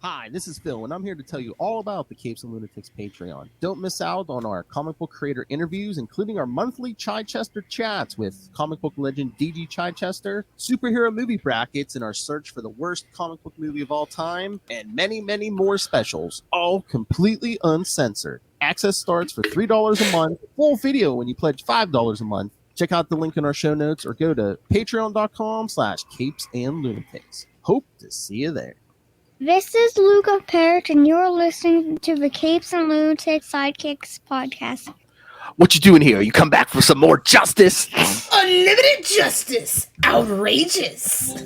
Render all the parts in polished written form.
Hi, this is Phil, and I'm here to tell you all about the Capes and Lunatics Patreon. Don't miss out on our comic book creator interviews, including our monthly Chichester chats with comic book legend DG Chichester, superhero movie brackets in our search for the worst comic book movie of all time, and many, many more specials, all completely uncensored. Access starts for $3 a month, full video when you pledge $5 a month. Check out the link in our show notes or go to patreon.com/capesandlunatics. Hope to see you there. This is Luca Perich, and you're listening to the Capes and Lunatics Sidekicks podcast. What you doing here? You come back for some more justice? Unlimited justice! Outrageous!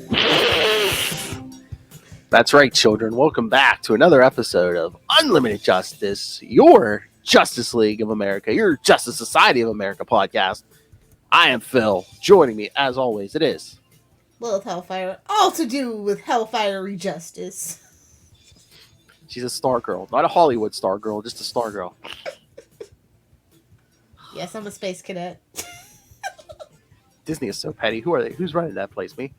That's right, children. Welcome back to another episode of Unlimited Justice, your Justice League of America, your Justice Society of America podcast. I am Phil. Joining me, as always, it is Lilith Hellfire, all to do with Hellfiery justice. She's a star girl, not a Hollywood star girl, just a star girl. Yes, I'm a space cadet. Disney is so petty. Who are they? Who's running that place? Me?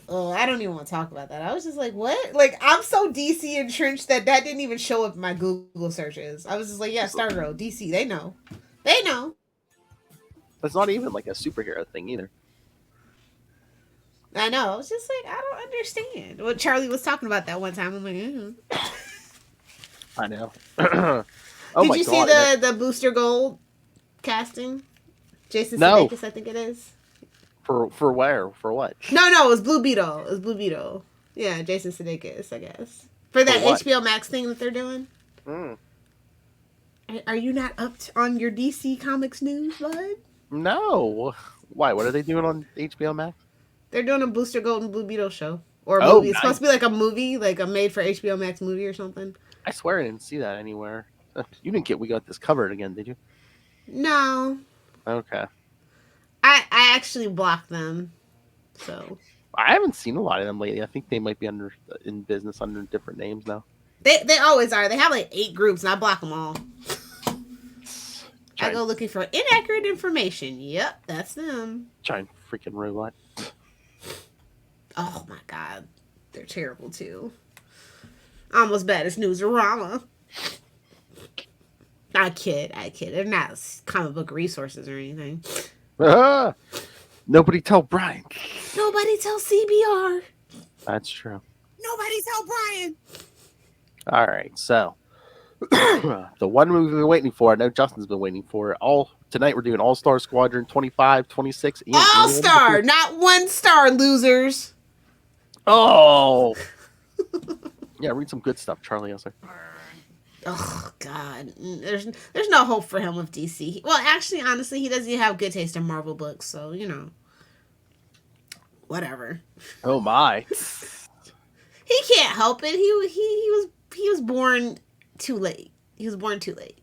Oh, I don't even want to talk about that. I was just like, what? Like, I'm so DC entrenched that didn't even show up in my Google searches. I was just like, yeah, Stargirl, DC, they know. They know. That's not even like a superhero thing either. I know. I was just like, I don't understand. What Charlie was talking about that one time. I'm like, I know. Did you see the Booster Gold casting? Jason Sudeikis, I think it is. For where? For what? No, it was Blue Beetle. It was Blue Beetle. Yeah, Jason Sudeikis, I guess. For that HBO Max thing that they're doing. Mm. Are you not up on your DC Comics news, bud? No. Why? What are they doing on HBO Max? They're doing a Booster Gold and Blue Beetle show. Or a movie. It's supposed to be like a movie, like a made for HBO Max movie or something. I swear I didn't see that anywhere. You didn't get We Got This Covered again, did you? No. Okay. I actually blocked them. So I haven't seen a lot of them lately. I think they might be in business under different names now. They always are. They have like 8 groups and I block them all. I go looking for inaccurate information. Yep, that's them. Giant freaking robot. Oh my god. They're terrible too. Almost bad as Newsarama. I kid. They're not comic book resources or anything. Nobody tell Brian. Nobody tell CBR. That's true. Nobody tell Brian. All right, so the one movie we've been waiting for, I know Justin's been waiting for it. Tonight we're doing All Star Squadron 25, 26. All Star, not 1 star, losers. Oh. Yeah, read some good stuff, Charlie. Yes, sir. Oh God, there's no hope for him with DC. Well, actually, honestly, he doesn't even have good taste in Marvel books, so whatever. Oh my. He can't help it. He was born too late. He was born too late.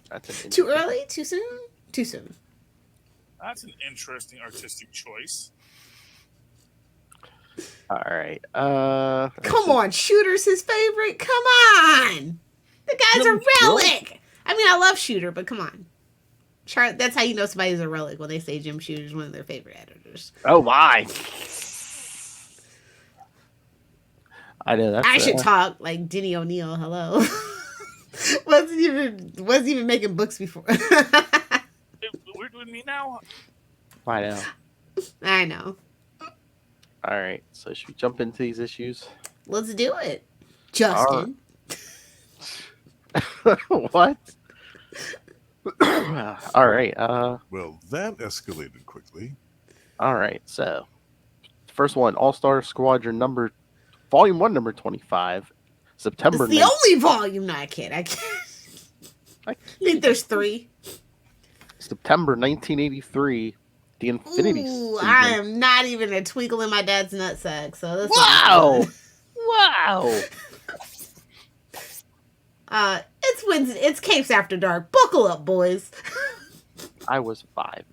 That's too early? Too soon? Too soon. That's an interesting artistic choice. All right. Come on, Shooter's his favorite. Come on, the guy's a relic. I mean, I love Shooter, but come on, that's how you know somebody's a relic when they say Jim Shooter's one of their favorite editors. Oh my! I know that. I should talk like Denny O'Neil. Hello. wasn't even making books before. Weird with me now. I know. I know. All right, so should we jump into these issues? Let's do it, Justin. What? All right. Well, that escalated quickly. All right, so first one, All Star Squadron Volume 1, number 25, September. It's the only volume. No, I can't. I think there's 3. September 1983. The Infinity Ooh, I am not even a twinkle in my dad's nutsack. So this wow. It's Wednesday. It's Capes After Dark. Buckle up, boys. I was 5.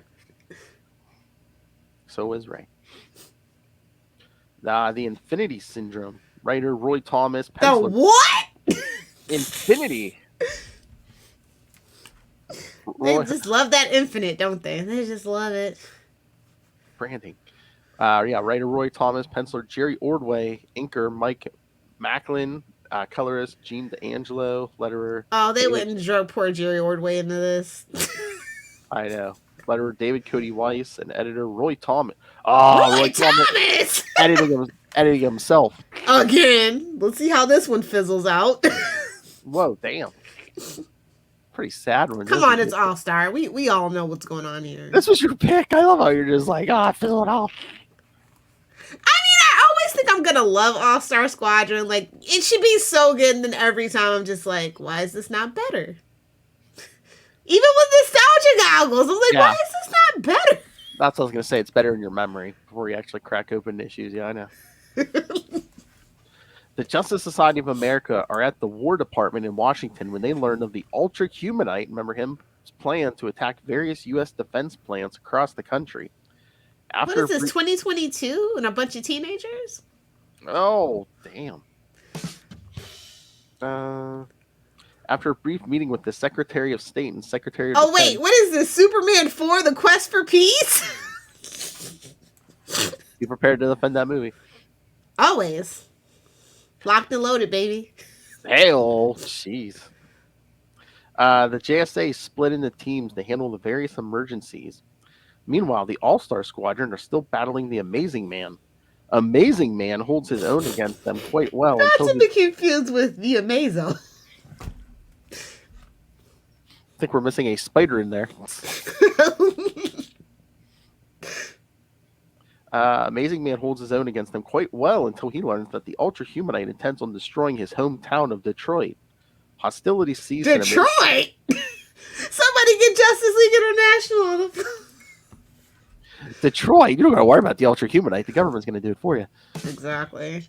So was Ray. The Infinity Syndrome. Writer Roy Thomas. The what? Infinity. They just love that infinite, don't they? They just love it. Branding. Writer Roy Thomas, penciler Jerry Ordway, inker Mike Macklin, colorist Gene D'Angelo, letterer. Oh, they David, went and drove poor Jerry Ordway into this. I know. Letterer David Cody Weiss and editor Roy Thomas. Oh, Roy Thomas editing himself. Again. Let's see how this one fizzles out. Whoa, damn. Pretty sad one. Come on, it's All Star. We all know what's going on here. This was your pick. I love how you're just like, fill it off. I always think I'm gonna love All Star Squadron. Like, it should be so good, and then every time I'm just like, why is this not better? Even with nostalgia goggles, I'm like, why is this not better? That's what I was gonna say. It's better in your memory before you actually crack open issues. Yeah, I know. The Justice Society of America are at the War Department in Washington when they learn of the Ultra Humanite, remember him, plan to attack various U.S. defense plants across the country. What is this, 2022 and a bunch of teenagers? Oh, damn. After a brief meeting with the Secretary of State and Secretary of Defense... wait, what is this, Superman 4, The Quest for Peace? Be prepared to defend that movie. Always. Locked and loaded, baby. Hey, jeez. The JSA split into teams to handle the various emergencies. Meanwhile, the All Star Squadron are still battling the Amazing Man. Amazing Man holds his own against them quite well. Not to be confused with the Amazo. I think we're missing a spider in there. Amazing Man holds his own against them quite well until he learns that the Ultra Humanite intends on destroying his hometown of Detroit. Hostilities cease. Detroit? Somebody get Justice League International. Detroit? You don't got to worry about the Ultra Humanite. The government's going to do it for you. Exactly.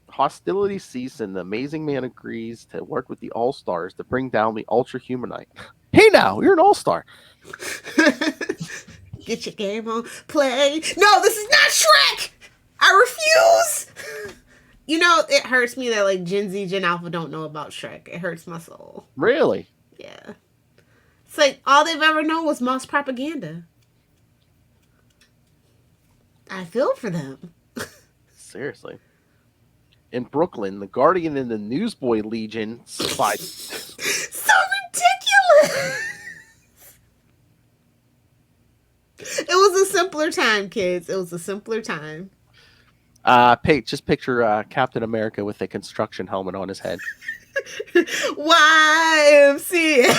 Hostilities cease, and the Amazing Man agrees to work with the All Stars to bring down the Ultra Humanite. Hey, now you're an All Star. Get your game on. Play. No, this is not Shrek. I refuse. You know, it hurts me that like Gen Z, Gen Alpha don't know about Shrek. It hurts my soul. Really? Yeah. It's like all they've ever known was Moss propaganda. I feel for them. Seriously. In Brooklyn, the Guardian and the Newsboy Legion spy. So ridiculous. It was a simpler time, kids. It was a simpler time. Just picture Captain America with a construction helmet on his head. YMCA.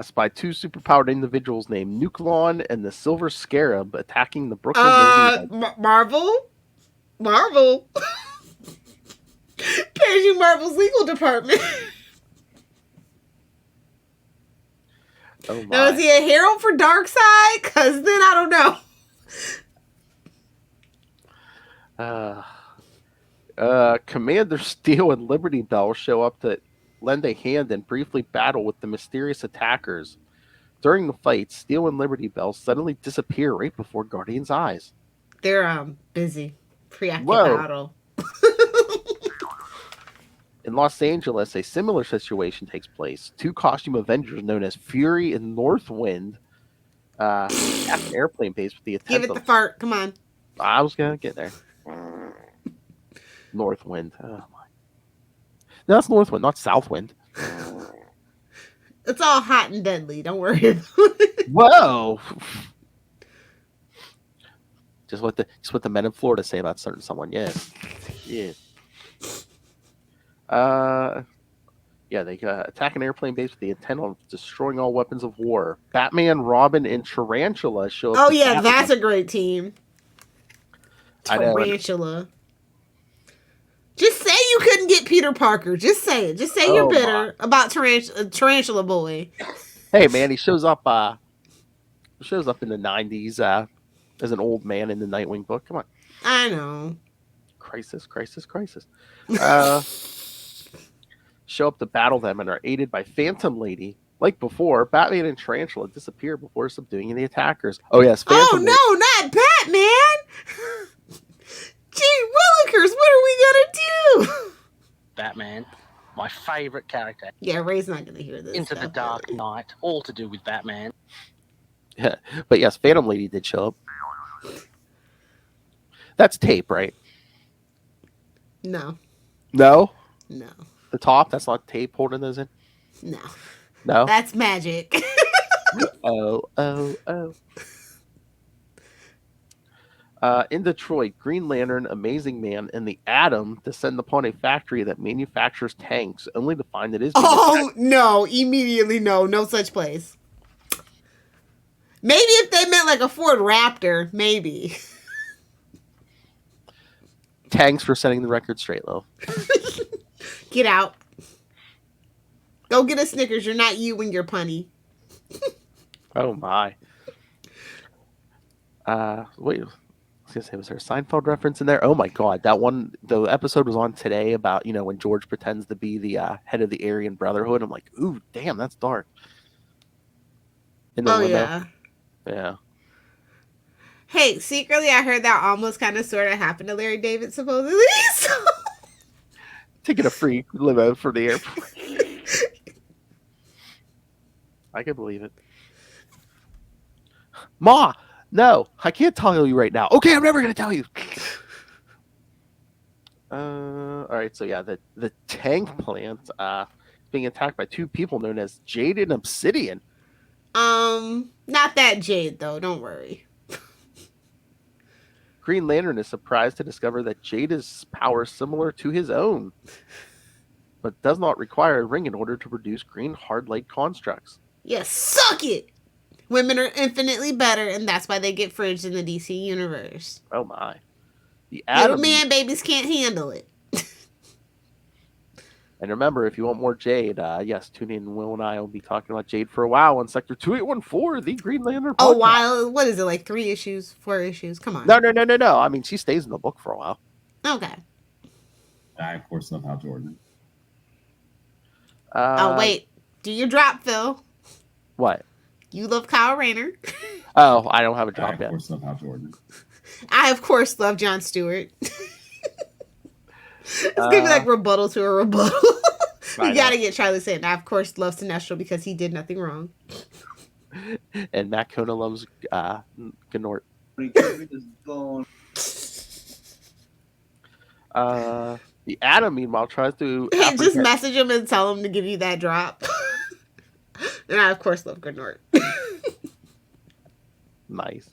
Spy two superpowered individuals named Nucleon and the Silver Scarab attacking the Brooklyn Navy. Marvel? Paging Marvel's legal department. Oh my. Now, is he a hero for Darkseid? Because then I don't know. Commander Steel and Liberty Bell show up to lend a hand and briefly battle with the mysterious attackers. During the fight, Steel and Liberty Bell suddenly disappear right before Guardian's eyes. They're busy. Preactive battle. In Los Angeles, a similar situation takes place. Two costume Avengers known as Fury and Northwind at an airplane base with the intent Give it the fart. Come on. I was going to get there. Northwind. Oh my. No, that's Northwind, not Southwind. It's all hot and deadly. Don't worry about it. Whoa. Just what the men in Florida say about certain someone. Yeah. They attack an airplane base with the intent on destroying all weapons of war. Batman, Robin, and Tarantula show up. Oh yeah, that's a great team. Tarantula. Just say you couldn't get Peter Parker. Just say it. Just say you're bitter about Tarantula Boy. Hey man, he shows up in the 90s as an old man in the Nightwing book. Come on. I know. Crisis. Show up to battle them and are aided by Phantom Lady. Like before, Batman and Tarantula disappear before subduing the attackers. Oh yes, Phantom Lady. No, not Batman! Gee willikers, what are we gonna do? Batman. My favourite character. Yeah, Ray's not gonna hear this. Into the stuff, Dark really. Knight. All to do with Batman. But yes, Phantom Lady did show up. That's tape, right? No, No? no, The top? That's not tape holding those in? no. No? That's magic. Oh. In Detroit, Green Lantern, Amazing Man, and the Atom descend upon a factory that manufactures tanks, only to find it is Oh no! Immediately, no such place. Maybe if they meant like a Ford Raptor, maybe. tanks for setting the record straight, Lil. Get out. Go get a Snickers. You're not you when you're punny. Oh my. Wait. I was gonna say, was there a Seinfeld reference in there? Oh my god, that one. The episode was on today about when George pretends to be the head of the Aryan Brotherhood. I'm like, ooh, damn, that's dark. In the Oh limo. yeah. Yeah. Hey, secretly, I heard that almost kind of sort of happened to Larry David, supposedly. So... Taking a free limo from the airport. I can believe it. Ma, no, I can't tell you right now. Okay, I'm never gonna tell you. All right, so yeah, the tank plant is being attacked by two people known as Jade and Obsidian. Not that Jade though. Don't worry. Green Lantern is surprised to discover that Jade's power similar to his own, but does not require a ring in order to produce green hard light constructs. Yeah, suck it. Women are infinitely better, and that's why they get fridged in the DC universe. Oh my! The Little Atom. man babies can't handle it. And remember, if you want more Jade, yes, tune in. Will and I will be talking about Jade for a while on Sector 2814, the Green Lantern podcast. Oh, while what is it, like 3 issues, 4 issues? Come on. No. I mean, she stays in the book for a while. Okay. I, of course, love Hal Jordan. Oh, wait. Do your drop, Phil. What? You love Kyle Rayner. Oh, I don't have a I, drop of yet. course, love Hal Jordan. I, of course, love Jon Stewart. It's going to be like rebuttal to a rebuttal. We got to get Charlie saying, I, of course, love Sinestro because he did nothing wrong. And Matt Kona loves Gnort. The Atom, meanwhile, tries to... Hey, just message him and tell him to give you that drop. And I, of course, love Gnort. Nice.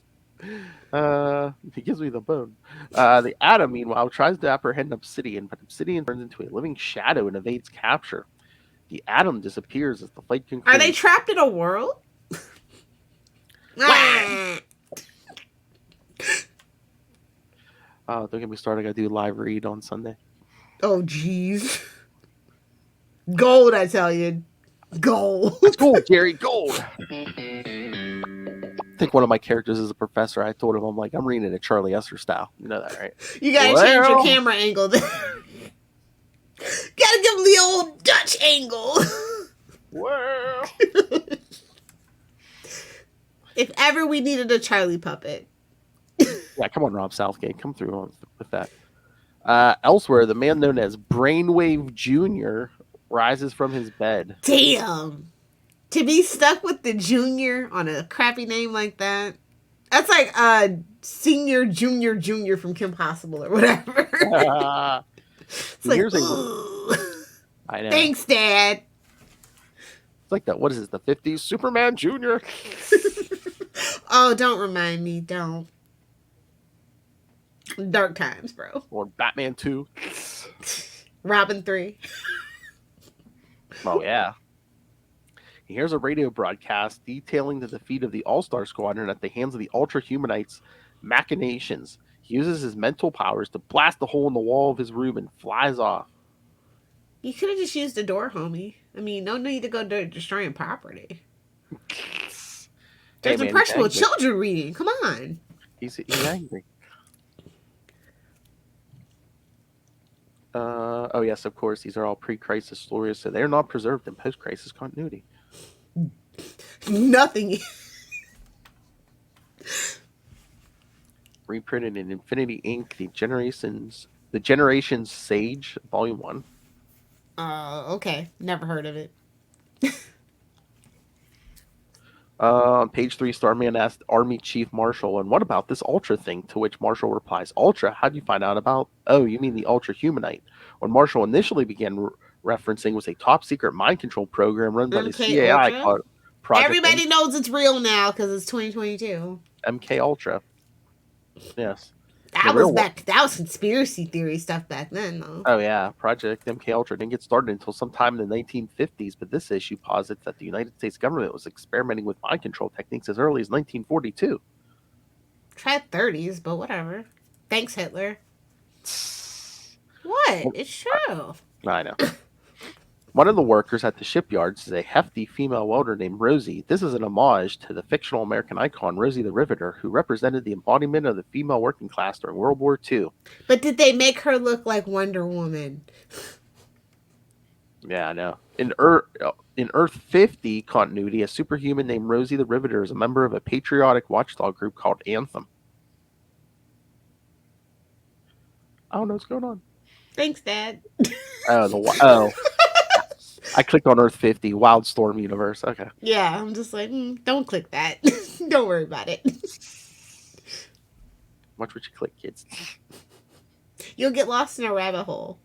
He gives me the bone. The Atom, meanwhile, tries to apprehend Obsidian, but Obsidian turns into a living shadow and evades capture. The Atom disappears as the fight concludes. Are they trapped in a world? Don't get me started. I gotta do a live read on Sunday. Oh, jeez. Gold, I tell you. Gold. It's gold, Jerry. Gold. I think one of my characters is a professor. I told him, I'm like, I'm reading it Charlie Esser style. You know that, right? You gotta change your camera angle there. Gotta give him the old Dutch angle. Well. If ever we needed a Charlie puppet. Yeah, come on, Rob Southgate. Come through with that. Elsewhere, the man known as Brainwave Jr. rises from his bed. Damn. To be stuck with the junior on a crappy name like that. That's like senior, junior from Kim Possible or whatever. It's like, I know. Thanks, Dad. It's like that. What is this? The 50s Superman Jr. Oh, don't remind me. Don't. Dark times, bro. Or Batman 2. Robin 3. Oh, yeah. Here's a radio broadcast detailing the defeat of the All Star Squadron at the hands of the Ultra Humanites' machinations. He uses his mental powers to blast a hole in the wall of his room and flies off. You could have just used a door, homie. I mean, no need to go destroying property. There's impressionable children reading. Come on. He's angry. Oh, yes, of course. These are all pre-crisis stories, so they're not preserved in post-crisis continuity. Nothing. Reprinted in Infinity Inc., the Generations Sage, Volume 1. Okay. Never heard of it. On page 3, Starman asked Army Chief Marshall, and what about this Ultra thing? To which Marshall replies, Ultra? How'd you find out about? Oh, you mean the Ultra Humanite. What Marshall initially began referencing was a top secret mind control program run by the MK CIA Ultra? called Project Everybody knows it's real now because it's 2022. MK Ultra. Yes. That was conspiracy theory stuff back then, though. Oh yeah, Project MK Ultra didn't get started until sometime in the 1950s, but this issue posits that the United States government was experimenting with mind control techniques as early as 1942. Tried 30s, but whatever. Thanks, Hitler. What? It's true. I know. One of the workers at the shipyards is a hefty female welder named Rosie. This is an homage to the fictional American icon Rosie the Riveter, who represented the embodiment of the female working class during World War II. But did they make her look like Wonder Woman? Yeah, I know. In Earth 50 continuity, a superhuman named Rosie the Riveter is a member of a patriotic watchdog group called Anthem. I don't know what's going on. Thanks, Dad. I clicked on Earth 50, Wildstorm Universe. Okay. Yeah, I'm just like, don't click that. Don't worry about it. Watch what you click, kids. You'll get lost in a rabbit hole.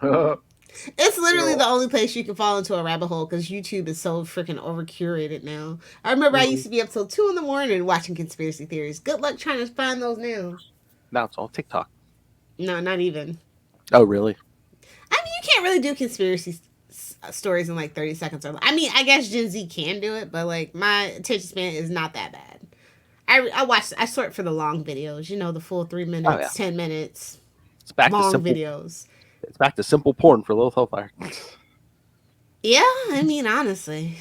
It's literally the only place you can fall into a rabbit hole because YouTube is so freaking over-curated now. I remember I used to be up till 2 a.m. watching conspiracy theories. Good luck trying to find those now. Now it's all TikTok. No, not even. Oh, really? I mean, you can't really do conspiracy stories in like 30 seconds. I mean, I guess Gen Z can do it, but like my attention span is not that bad. I sort for the long videos, the full 3 minutes, 10 minutes. It's back long to simple videos. It's back to simple porn for Lilith Hellfire. Yeah, I mean, honestly.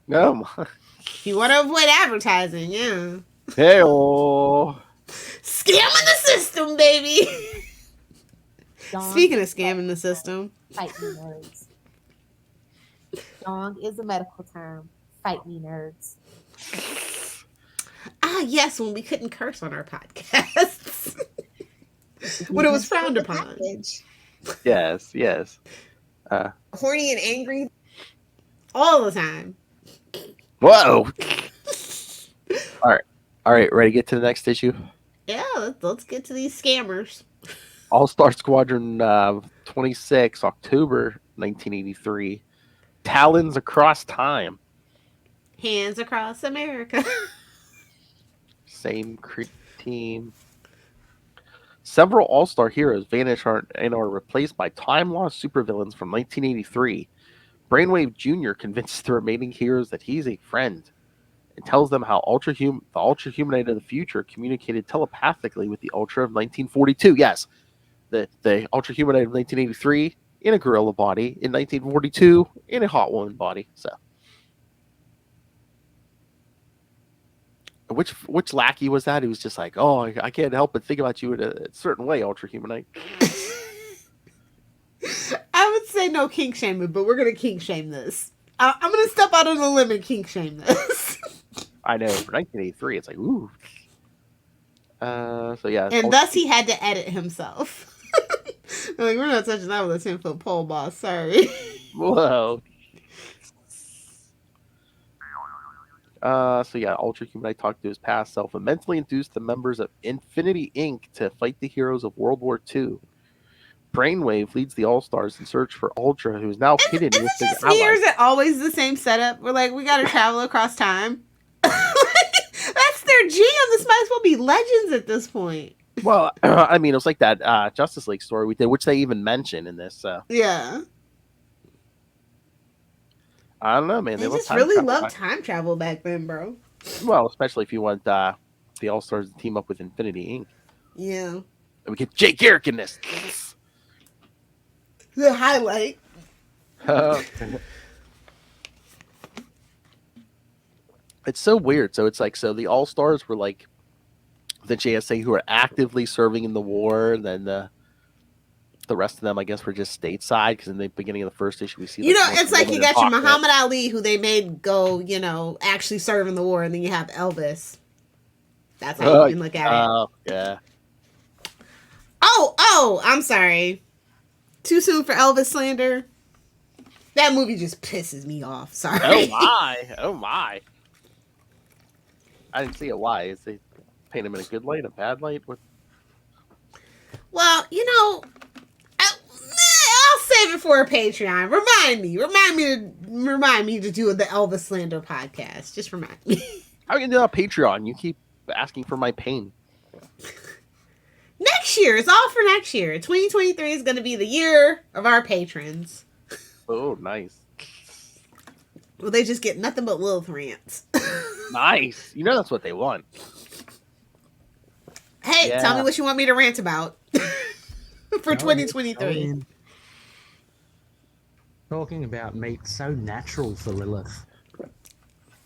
No. If you want to avoid advertising, yeah. Hey-oh. Scamming the system, baby. Dong Speaking of scamming the system. Fight me, nerds. Dong is a medical term. Fight me, nerds. Ah, yes, when we couldn't curse on our podcasts. When it was frowned upon. Yes. Horny and angry all the time. Whoa. All right. Ready to get to the next issue? Yeah, let's get to these scammers. All Star Squadron 26, October 1983. Talons Across Time. Hands across America. Same team. Several All-Star heroes vanish and are replaced by time-lost supervillains from 1983. Brainwave Jr. convinces the remaining heroes that he's a friend and tells them how the Ultra Humanite of the future communicated telepathically with the Ultra of 1942. Yes, the Ultra Humanite of 1983 in a gorilla body, in 1942 in a hot woman body. So, which lackey was that? He was just like, oh, I can't help but think about you in a certain way, Ultra Humanite. I would say no kink shaming, but we're gonna kink shame this. I'm gonna step out on a limb and kink shame this. I know, for 1983, it's like, ooh. So yeah. And thus he had to edit himself. Like, we're not touching that with a 10-foot pole, boss. Sorry. Whoa. So yeah, Ultra Humanite talked to his past self and mentally induced the members of Infinity Inc. to fight the heroes of World War II. Brainwave leads the All-Stars in search for Ultra, who is now hidden with his just me, or is it always the same setup? We're like, we gotta travel across time. That's their jam. This might as well be Legends at this point. Well, I mean, it was like that Justice League story we did, which they even mentioned in this. So. Yeah. I don't know, man. They just really loved time travel back then, bro. Well, especially if you want the All-Stars to team up with Infinity Inc. Yeah. And we get Jake Garrick in this. The highlight. It's so weird. So it's like, so the All-Stars were like the JSA who are actively serving in the war, and then the rest of them, I guess, were just stateside, because in the beginning of the first issue, we see... it's like you got your Muhammad Ali, who they made go, actually serve in the war, and then you have Elvis. That's how you can look at it. Oh, yeah. Oh, I'm sorry. Too soon for Elvis slander? That movie just pisses me off. Sorry. Oh my! Oh my! I didn't see it. Why? Is they paint him in a good light, a bad light? What? Well, I'll save it for a Patreon. Remind me to do the Elvis Slander podcast. Just remind me. How can you do a Patreon? You keep asking for my pain. Next year, it's all for next year. 2023 is going to be the year of our patrons. Oh, nice. Well, they just get nothing but Lilith rants. Nice. You know that's what they want. Hey, Yeah. tell me what you want me to rant about for 2023. Talking about meat so natural for Lilith.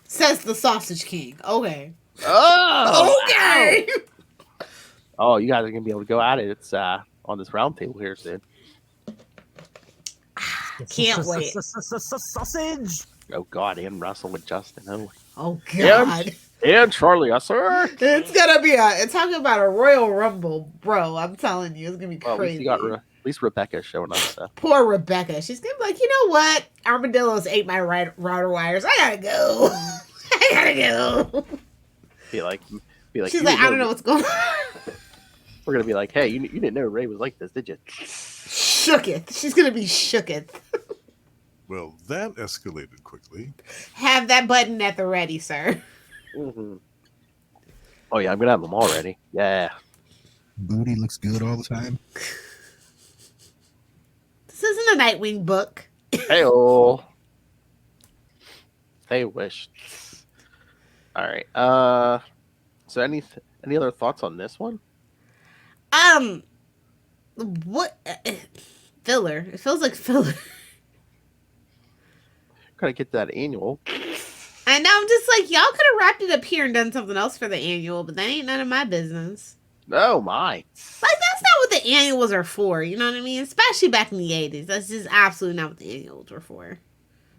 Says the Sausage King. Okay. Oh! Okay. Oh, you guys are going to be able to go at it. It's on this round table here soon. Can't wait. Sausage! Oh, God. And Russell with Justin. Oh, God. And Charlie, yes, sir. It's going to be it's talking about a Royal Rumble, bro. I'm telling you. It's going to be Well, crazy. at least Rebecca's showing up. So. Poor Rebecca. She's going to be like, you know what? Armadillos ate my router wires. I got to go. I got to go. Be like. She's like, I don't know what's going on. We're going to be like, hey, you didn't know Ray was like this, did you? Shooketh. She's going to be shooketh. Well, that escalated quickly. Have that button at the ready, sir. Mm-hmm. Oh, yeah, I'm going to have them all ready. Yeah. Booty looks good all the time. This isn't a Nightwing book. Hey-oh. They wish. All right. So any other thoughts on this one? What filler? It feels like filler. Gotta get that annual. And now I'm just like, y'all could have wrapped it up here and done something else for the annual, but that ain't none of my business. Oh my! Like, that's not what the annuals are for. You know what I mean? Especially back in the 80s. That's just absolutely not what the annuals were for.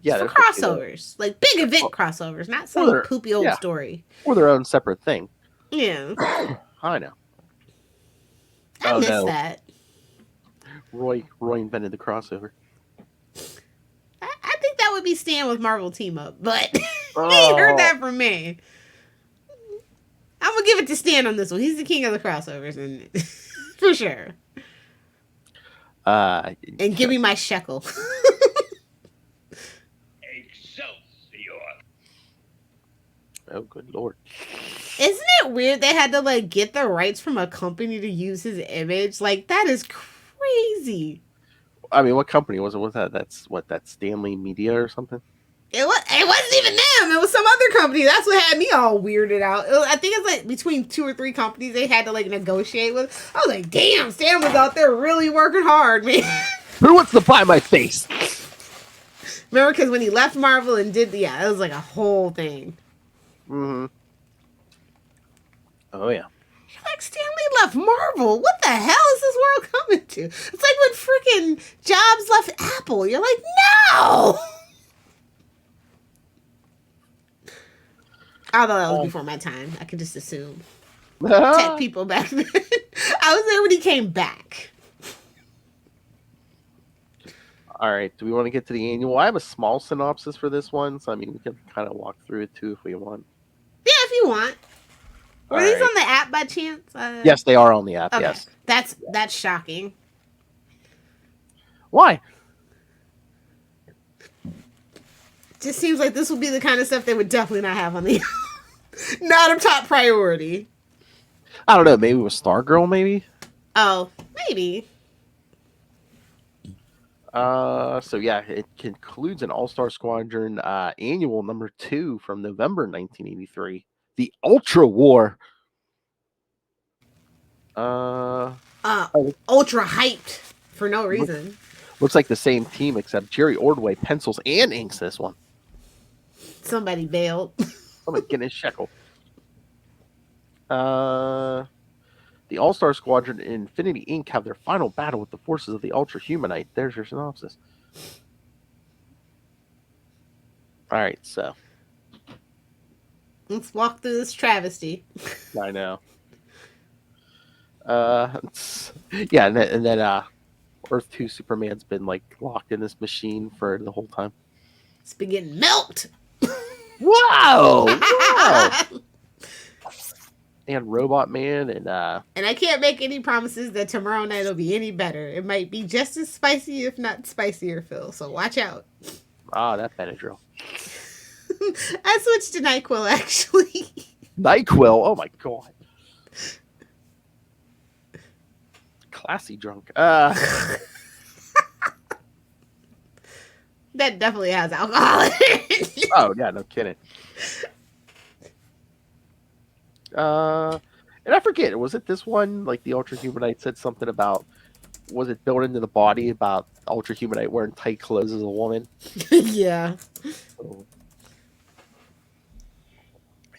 Yeah, it's for crossovers, like big event crossovers, not some poopy old story. Or their own separate thing. Yeah, I know. I miss that. Roy invented the crossover. I think that would be Stan with Marvel Team Up, but he ain't heard that from me. I'm gonna give it to Stan on this one. He's the king of the crossovers, and for sure. And give me my shekel. Oh, good lord! Isn't it weird they had to like get the rights from a company to use his image? Like, that is crazy. I mean, what company was it? Was that? That's Stanley Media or something? It wasn't even them. It was some other company. That's what had me all weirded out. I think it's like between 2 or 3 companies they had to like negotiate with. I was like, damn, Stan was out there really working hard, man. Who wants to buy my face? Remember, because when he left Marvel and it was like a whole thing. Mm-hmm. Oh yeah. You're like, Stanley left Marvel. What the hell is this world coming to? It's like when freaking Jobs left Apple. You're like, no. Although that was before my time. I could just assume. Tech people back then. I was there when he came back. All right. Do we want to get to the annual? I have a small synopsis for this one, so I mean we can kind of walk through it too if we want. Yeah, if you want. Were these on the app by chance? Yes, they are on the app. Okay. Yes. That's shocking. Why? Just seems like this would be the kind of stuff they would definitely not have on the not a top priority. I don't know. Maybe with Stargirl, maybe. Oh, maybe. So yeah, it concludes an All Star Squadron annual number 2 from November 1983, the Ultra War. Ultra hyped for no reason. Looks like the same team except Jerry Ordway pencils and inks this one. Somebody bailed. Somebody getting his shekel. The All Star Squadron and Infinity Inc. have their final battle with the forces of the Ultra Humanite. There's your synopsis. All right, so let's walk through this travesty. I know. Yeah, and then Earth 2 Superman's been like locked in this machine for the whole time. It's been getting milked. Wow! Wow! And Robot Man and And I can't make any promises that tomorrow night will be any better. It might be just as spicy, if not spicier, Phil. So watch out. that Benadryl. I switched to NyQuil, actually. NyQuil. Oh my god. Classy drunk. That definitely has alcohol in it. Oh yeah, no kidding. And I forget, was it this one? Like the Ultra Humanite said something about, was it built into the body about Ultra Humanite wearing tight clothes as a woman? Yeah. So,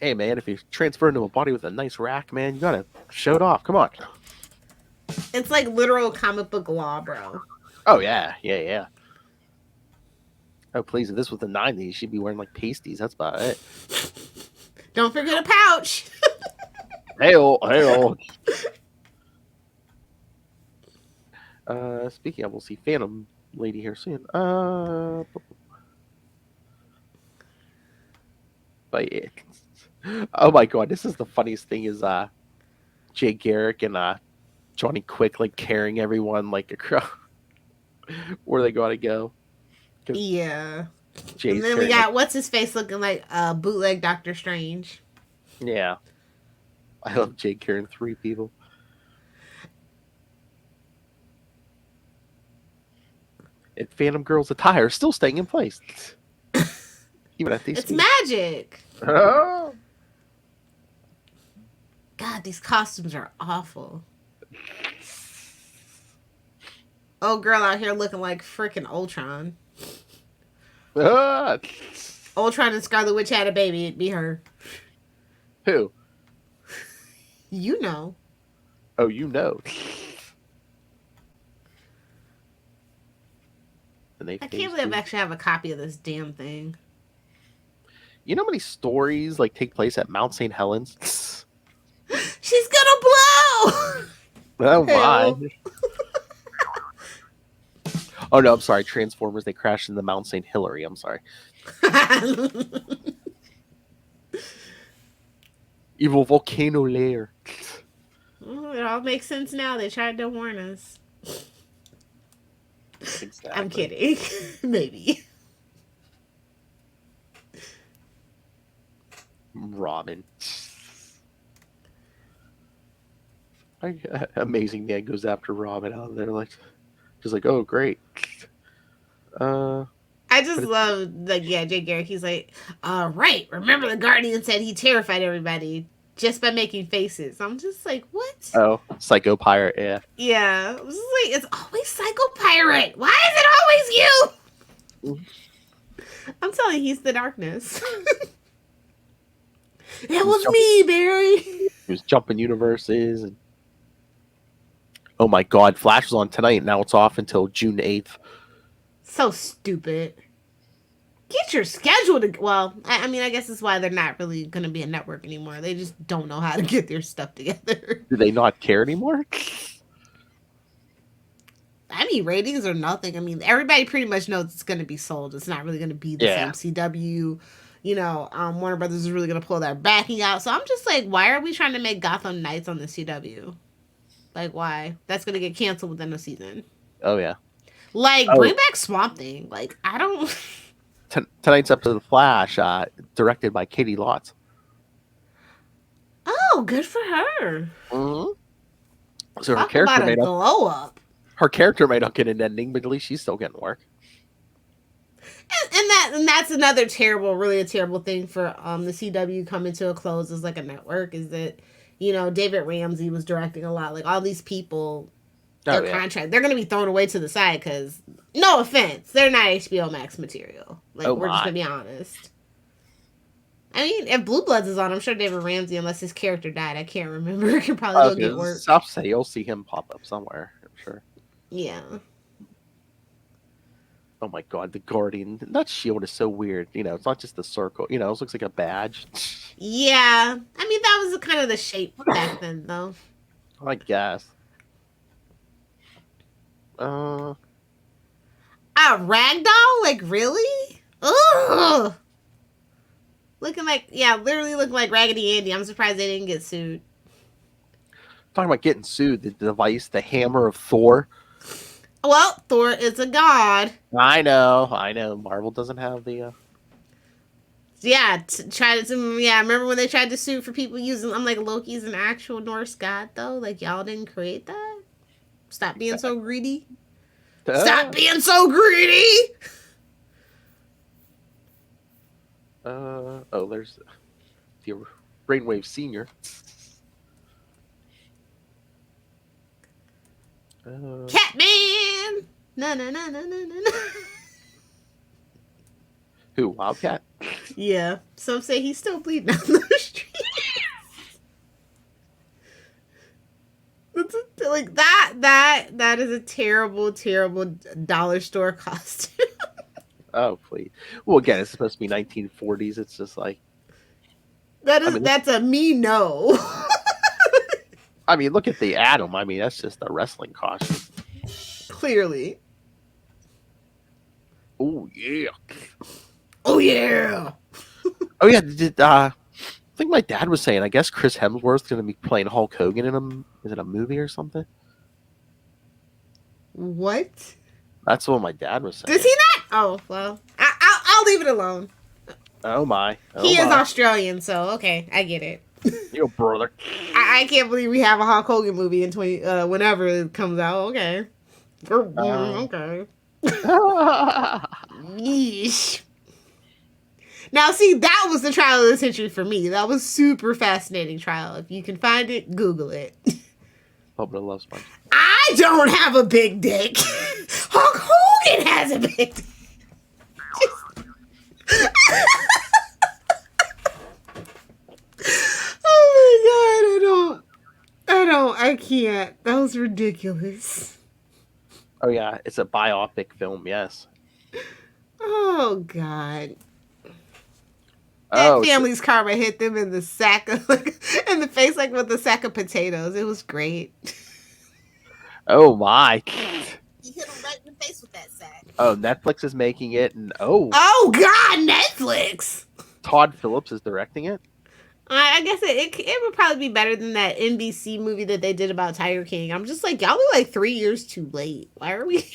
hey man, if you transfer into a body with a nice rack, man, you gotta show it off. Come on. It's like literal comic book law, bro. Oh yeah. Oh please, if this was the 90s, she'd be wearing like pasties. That's about it. Don't forget a pouch. Hey-oh. Speaking of, we'll see Phantom Lady here soon. But yeah. Oh my god, this is the funniest thing is Jay Garrick and Johnny Quick like carrying everyone like across where they gotta go. Yeah. Jay's And then we got what's his face looking like bootleg Doctor Strange. Yeah. I love Jay carrying 3 people. And Phantom Girl's attire is still staying in place. Even at these It's speeds. magic. Oh. God, these costumes are awful. Oh, girl out here looking like freaking Ultron. Ah. Ultron and Scarlet Witch had a baby. It'd be her. Who? You know. Oh, you know. And they I can't believe I actually have a copy of this damn thing. You know how many stories like take place at Mount St. Helens? She's gonna blow! Oh my. Hell. Oh no, I'm sorry. Transformers, they crashed into Mount St. Hilary. I'm sorry. Evil volcano lair. Oh, it all makes sense now. They tried to warn us. Exactly. I'm kidding. Maybe. Robin. Amazing Man goes after Robin out there, like, just like, oh great. I just love, like, yeah, Jay Garrick. He's like, right. Remember the Guardian said he terrified everybody just by making faces. I'm just like, what? Oh, Psycho Pirate, yeah. Yeah. I'm just like, it's always Psycho Pirate. Why is it always you? I'm telling you, he's the darkness. It was me, Barry. He was jumping universes. And... oh my god, Flash was on tonight, now it's off until June 8th. So stupid. Get your schedule to... well, I mean, I guess that's why they're not really going to be a network anymore. They just don't know how to get their stuff together. Do they not care anymore? I mean, ratings or nothing. I mean, everybody pretty much knows it's going to be sold. It's not really going to be the same CW. You know, Warner Brothers is really going to pull their backing out. So I'm just like, why are we trying to make Gotham Knights on the CW? Like, why? That's going to get canceled within a season. Oh, yeah. Like, bring back Swamp Thing. Like, I don't... Tonight's episode of Flash, directed by Katie Lotz. Oh, good for her. Mm-hmm. So Talk about a glow up. Her character might not get an ending, but at least she's still getting work. And that's another terrible, really a terrible thing for the CW coming to a close as like a network is that, you know, David Ramsey was directing a lot. Like all these people, their contract, they're going to be thrown away to the side because, no offense, they're not HBO Max material. Like we're just going to be honest. I mean, if Blue Bloods is on, I'm sure David Ramsey, unless his character died, I can't remember, can probably go get work. I'll say you'll see him pop up somewhere, I'm sure. Yeah. Oh my god, the Guardian. That shield is so weird. You know, it's not just the circle. You know, it looks like a badge. Yeah. I mean, that was kind of the shape back then, though. I guess. Uh, A ragdoll? Like, really? Ugh! Literally looking like Raggedy Andy. I'm surprised they didn't get sued. talking about getting sued, the device, the hammer of Thor. Well, Thor is a god. I know. Marvel doesn't have the. Yeah, remember when they tried to sue for people using... I'm like, Loki's an actual Norse god, though? Like, y'all didn't create that? Stop being so greedy. Stop being so greedy! There's the Brainwave Senior. Catman! No. Who? Wildcat? Yeah. Some say he's still bleeding down the street. Like that is a terrible dollar store costume. Oh, please. Well, again, it's supposed to be 1940s. It's just like That's a me no. I mean, look at the Atom. I mean, that's just a wrestling costume. Clearly. Oh yeah. Oh yeah. Oh yeah. I think my dad was saying. I guess Chris Hemsworth's going to be playing Hulk Hogan in Is it a movie or something? What? That's what my dad was saying. Does he not? Oh well, I'll leave it alone. Oh my. He is Australian, so okay, I get it. Your brother. I can't believe we have a Hulk Hogan movie in whenever it comes out. Okay. Okay. Yeesh. Now, see, that was the trial of the century for me. That was super fascinating trial. If you can find it, Google it. Hope it loves SpongeBob. I don't have a big dick. Hulk Hogan has a big dick. Oh my god, I can't. That was ridiculous. Oh yeah, it's a biopic film. Yes. Oh god. That family's karma hit them in the sack of in the face with a sack of potatoes. It was great. Oh my. You hit them right in the face with that sack. Oh, Netflix is making it, and oh god, Netflix. Todd Phillips is directing it. I guess it would probably be better than that NBC movie that they did about Tiger King. I'm just like, y'all were like 3 years too late. Why are we?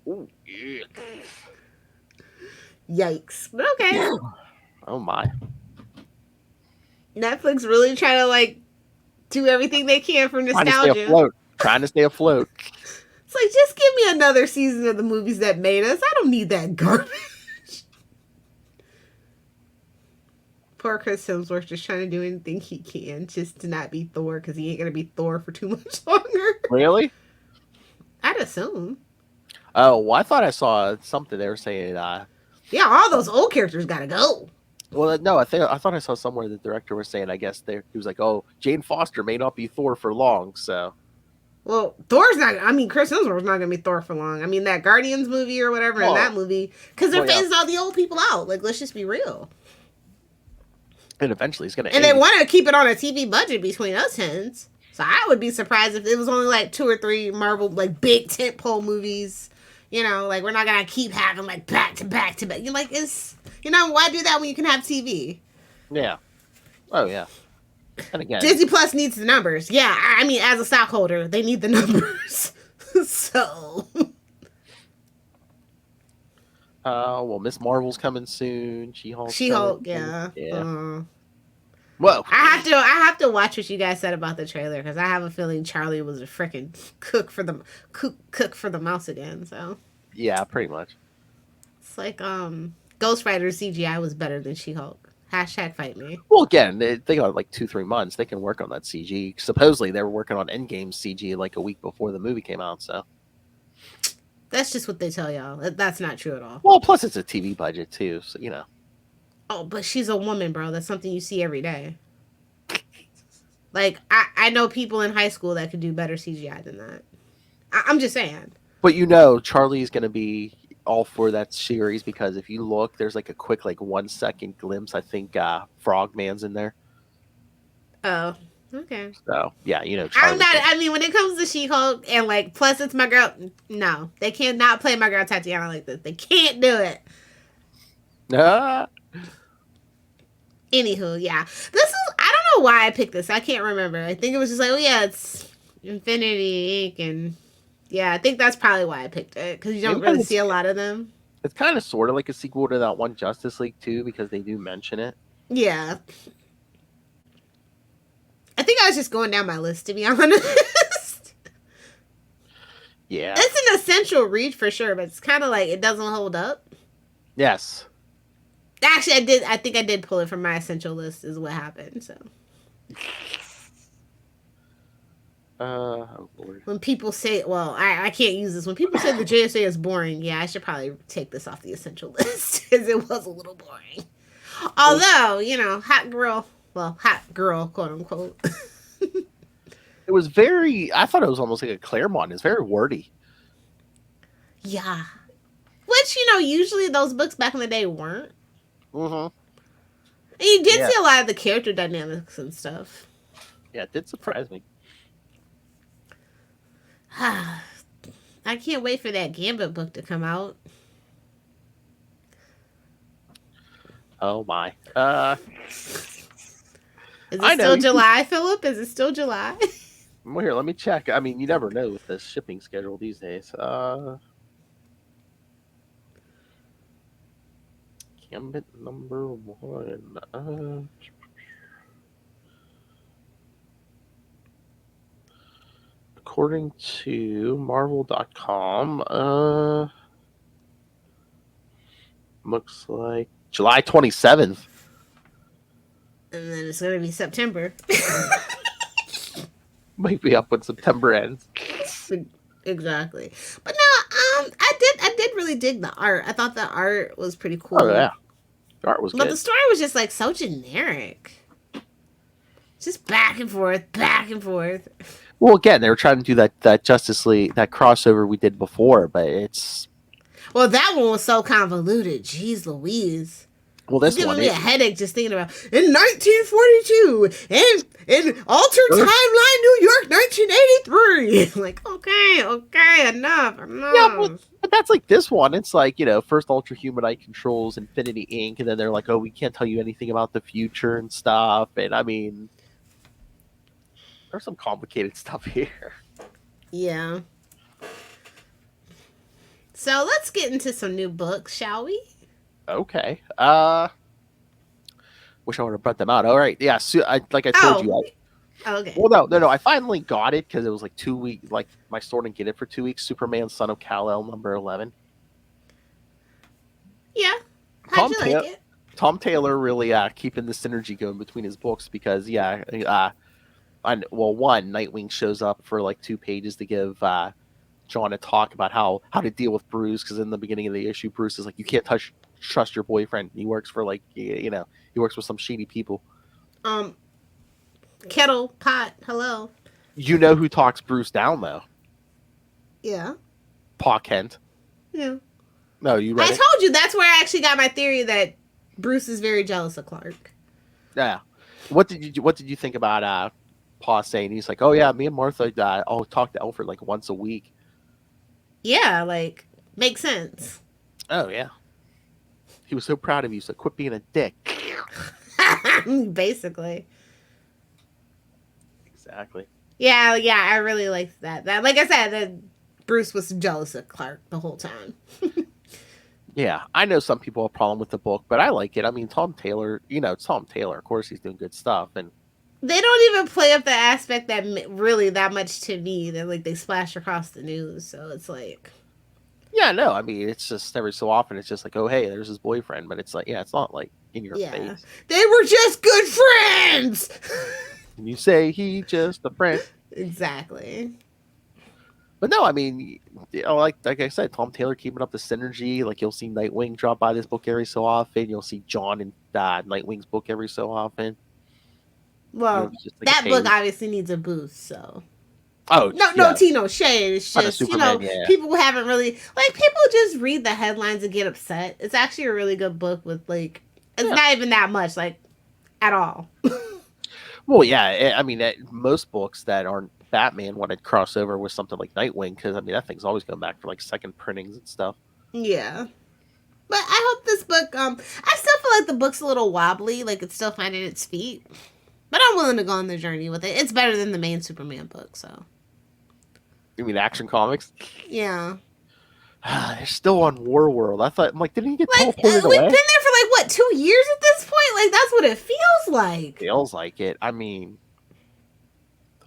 Ooh, yeah. Yikes. But okay. Oh my. Netflix really trying to do everything they can for nostalgia. Trying to stay afloat. It's like, just give me another season of the movies that made us. I don't need that garbage. Poor Chris Hemsworth just trying to do anything he can just to not be Thor, because he ain't going to be Thor for too much longer. Really? I'd assume. Oh, well, I thought I saw something they were saying. Yeah, all those old characters got to go. Well, no, I thought I saw somewhere the director was saying, I guess he was like, oh, Jane Foster may not be Thor for long, so. Well, Chris Hemsworth's not going to be Thor for long. I mean, that Guardians movie or whatever, in that movie, because they're phasing all the old people out. Like, let's just be real. And eventually he's going to. And they want to keep it on a TV budget between us hens. So I would be surprised if it was only 2 or 3 Marvel, big tentpole movies. You know, we're not going to keep having, back to back to back. You're like, why do that when you can have TV? Yeah. Oh, yeah. And again, Disney Plus needs the numbers. Yeah, I mean, as a stockholder, they need the numbers. So. well, Miss Marvel's coming soon. She-Hulk, yeah. Whoa. I have to watch what you guys said about the trailer, because I have a feeling Charlie was a freaking cook for the mouse again. So. Yeah, pretty much. It's like Ghost Rider CGI was better than She-Hulk. Hashtag fight me. Well, again, they got 2-3 months. They can work on that CG. Supposedly, they were working on Endgame CG a week before the movie came out. So that's just what they tell y'all. That's not true at all. Well, plus it's a TV budget too, so you know. Oh, but she's a woman, bro. That's something you see every day. I know people in high school that could do better CGI than that. I'm just saying. But Charlie's going to be all for that series, because if you look, there's a quick 1 second glimpse. I think Frogman's in there. Oh, Okay. So yeah, I'm Charlie. not. I mean, when it comes to She-Hulk and like, plus it's my girl. No, they cannot play my girl Tatiana like this. They can't do it. Anywho, yeah, this is. I don't know why I picked this. I can't remember. I think it was just like, oh yeah, it's Infinity Inc. and yeah, I think that's probably why I picked it because you don't really see a lot of them. It's kind of sort of like a sequel to that one Justice League too, because they do mention it. Yeah. I think I was just going down my list, to be honest. Yeah. It's an essential read for sure, but it's kind of like it doesn't hold up. Yes. Actually, I think I did pull it from my essential list is what happened, so. Oh Lord. When people say, well, I can't use this. When people say the JSA is boring, yeah, I should probably take this off the essential list because it was a little boring. Although, hot girl, quote unquote. It was very, I thought it was almost like a Claremont. It's very wordy. Yeah. Which, usually those books back in the day weren't. Mm-hmm. And you did see a lot of the character dynamics and stuff. Yeah, it did surprise me. I can't wait for that Gambit book to come out. Oh my. Is it still July, Philip? Is it still July? Well, here, let me check. I mean, you never know with the shipping schedule these days. Gambit number 1. According to Marvel.com, looks like July 27th. And then it's going to be September. Might be up when September ends. Exactly. But no, I did really dig the art. I thought the art was pretty cool. Oh yeah, the art was good. But the story was just like so generic. Just back and forth, back and forth. Well, again, they were trying to do that Justice League, that crossover we did before, but it's... Well, that one was so convoluted. Jeez Louise. Well, this it's one... giving me a headache just thinking about... In 1942, in altered timeline New York, 1983. Like, okay, enough. Yeah, but that's like this one. It's like, first Ultra Humanite controls Infinity Inc., and then they're like, oh, we can't tell you anything about the future and stuff, and I mean... There's some complicated stuff here. Yeah. So let's get into some new books, shall we? Okay. Wish I would have brought them out. All right. Yeah. So like I told you. Okay. Well, no. I finally got it because it was like 2 weeks. Like my store didn't get it for 2 weeks. Superman, Son of Kal-El, number 11. Yeah. How'd you like it? Tom Taylor really keeping the synergy going between his books because one, Nightwing shows up for like 2 pages to give John a talk about how to deal with Bruce, because in the beginning of the issue, Bruce is like, you can't trust your boyfriend. He works for like, he works with some shady people. Kettle, pot, hello. You know who talks Bruce down though? Yeah. Pa Kent. Yeah. No, you read I told you that's where I actually got my theory that Bruce is very jealous of Clark. Yeah. What did you think about Pa saying he's like, oh yeah, me and Martha I'll talk to Alfred like once a week. Yeah, like makes sense. Oh yeah. He was so proud of you, so quit being a dick. Basically. Exactly. Yeah, I really liked that. That, like I said, that Bruce was jealous of Clark the whole time. Yeah, I know some people have a problem with the book, but I like it. I mean, Tom Taylor, it's Tom Taylor. Of course, he's doing good stuff, and they don't even play up the aspect that really that much to me. That like they splash across the news, so it's like, yeah, no, I mean, it's just every so often, it's just like, oh, hey, there's his boyfriend, but it's like, yeah, it's not like in your face. They were just good friends. You say he just a friend. Exactly. But no, I mean, like I said, Tom Taylor keeping up the synergy. Like you'll see Nightwing drop by this book every so often. You'll see John and Nightwing's book every so often. Well, that book obviously needs a boost. So, no tea, no shade. It's just people haven't really people just read the headlines and get upset. It's actually a really good book with it's not even that much at all. Well, yeah. I mean, most books that aren't Batman want to cross over with something like Nightwing because I mean that thing's always going back for like second printings and stuff. Yeah. But I hope this book, I still feel like the book's a little wobbly, like it's still finding its feet. But I'm willing to go on the journey with it. It's better than the main Superman book, so. You mean Action Comics? Yeah. They're still on War World. I thought, I'm like, didn't he get Like, teleported we've away? been there for like, what, 2 years at this point? Like, that's what it feels like. Feels like it. I mean,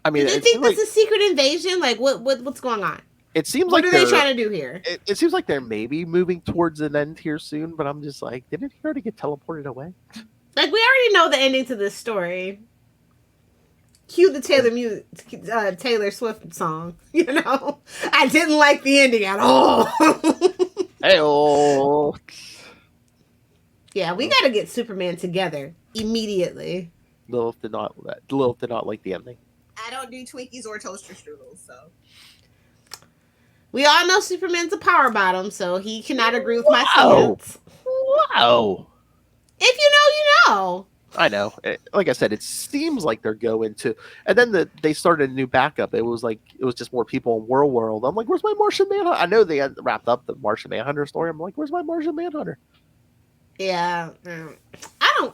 Do you think this is a secret invasion? Like, what's going on? It seems What like are they trying to do here? It seems like they're maybe moving towards an end here soon, but I'm just like, didn't he already get teleported away? Like, we already know the ending to this story. Cue the Taylor Swift song. You know, I didn't like the ending at all. Hey-oh. Yeah, we got to get Superman together immediately. Lilith did not like the ending. I don't do Twinkies or toaster strudels, so. We all know Superman's a power bottom, so he cannot agree with my stance. Wow. If you know, you know. I know. Like I said, it seems like they're going to, and then they started a new backup. It was just more people in World. I'm like, where's my Martian Manhunter? I know they had wrapped up the Martian Manhunter story. I'm like, where's my Martian Manhunter? Yeah. I